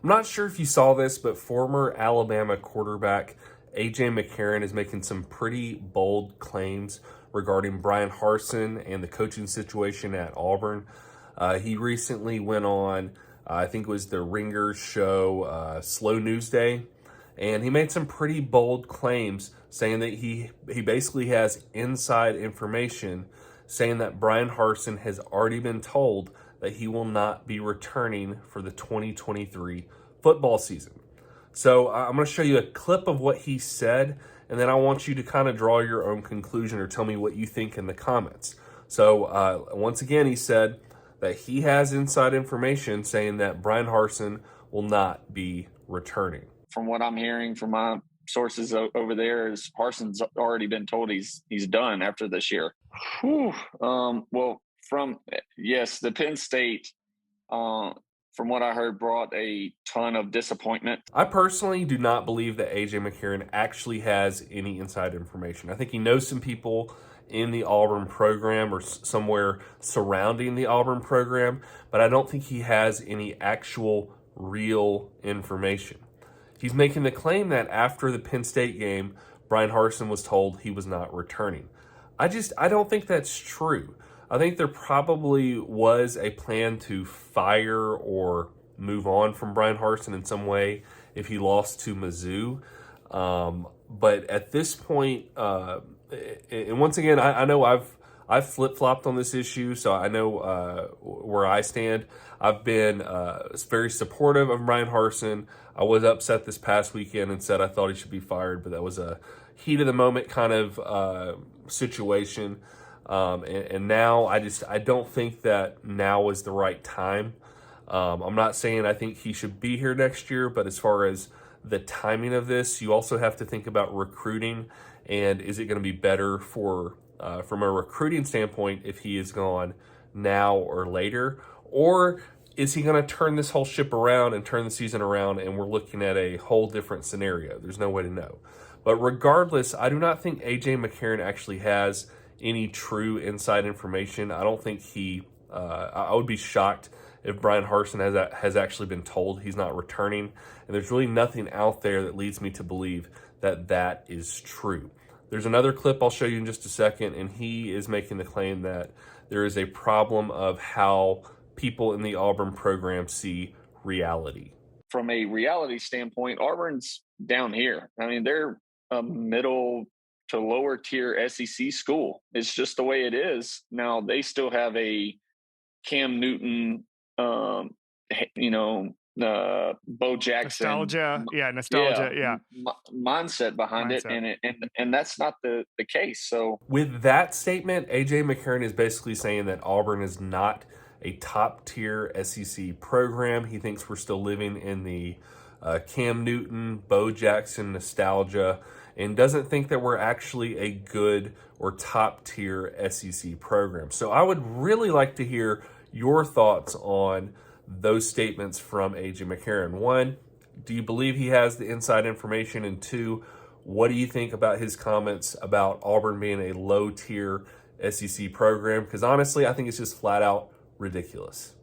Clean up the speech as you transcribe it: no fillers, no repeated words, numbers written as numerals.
I'm not sure if you saw this, but former Alabama quarterback A.J. McCarron is making some pretty bold claims regarding Bryan Harsin and the coaching situation at Auburn. He recently went on, I think it was the Ringer show, Slow News Day, and he made some pretty bold claims saying that he basically has inside information saying that Bryan Harsin has already been told that he will not be returning for the 2023 football season. So I'm going to show you a clip of what he said, and then I want you to kind of draw your own conclusion or tell me what you think in the comments. So once again, he said that he has inside information saying that Bryan Harsin will not be returning. From what I'm hearing from my sources over there, is Harsin's already been told he's done after this year. Well, the Penn State, from what I heard, brought a ton of disappointment. I personally do not believe that A.J. McCarron actually has any inside information. I think he knows some people in the Auburn program or somewhere surrounding the Auburn program, but I don't think he has any actual real information. He's making the claim that after the Penn State game, Bryan Harsin was told he was not returning. I don't think that's true. I think there probably was a plan to fire or move on from Bryan Harsin in some way if he lost to Mizzou. But at this point, and once again, I know I've flip-flopped on this issue, so I know where I stand. I've been very supportive of Bryan Harsin. I was upset this past weekend and said I thought he should be fired, but that was a heat-of-the-moment kind of situation. And now I don't think that now is the right time. I'm not saying I think he should be here next year, but as far as the timing of this, you also have to think about recruiting, and is it going to be better for from a recruiting standpoint if he is gone now or later, or is he going to turn this whole ship around and turn the season around and we're looking at a whole different scenario? There's no way to know. But regardless, I do not think A.J. McCarron actually has any true inside information. I don't think I would be shocked if Bryan Harsin has actually been told he's not returning, and there's really nothing out there that leads me to believe that that is true. There's another clip I'll show you in just a second, and he is making the claim that there is a problem of how people in the Auburn program see reality. From a reality standpoint, Auburn's down here. I mean, they're a middle to lower tier SEC school. It's just the way it is. Now, they still have a Cam Newton, Bo Jackson nostalgia mindset behind it, and that's not the case. So with that statement, A.J. McCarron is basically saying that Auburn is not a top tier SEC program. He thinks we're still living in the Cam Newton, Bo Jackson nostalgia, and doesn't think that we're actually a good or top tier SEC program. So I would really like to hear your thoughts on those statements from A.J. McCarron. One, do you believe he has the inside information? And two, what do you think about his comments about Auburn being a low tier SEC program? Because honestly, I think it's just flat out ridiculous.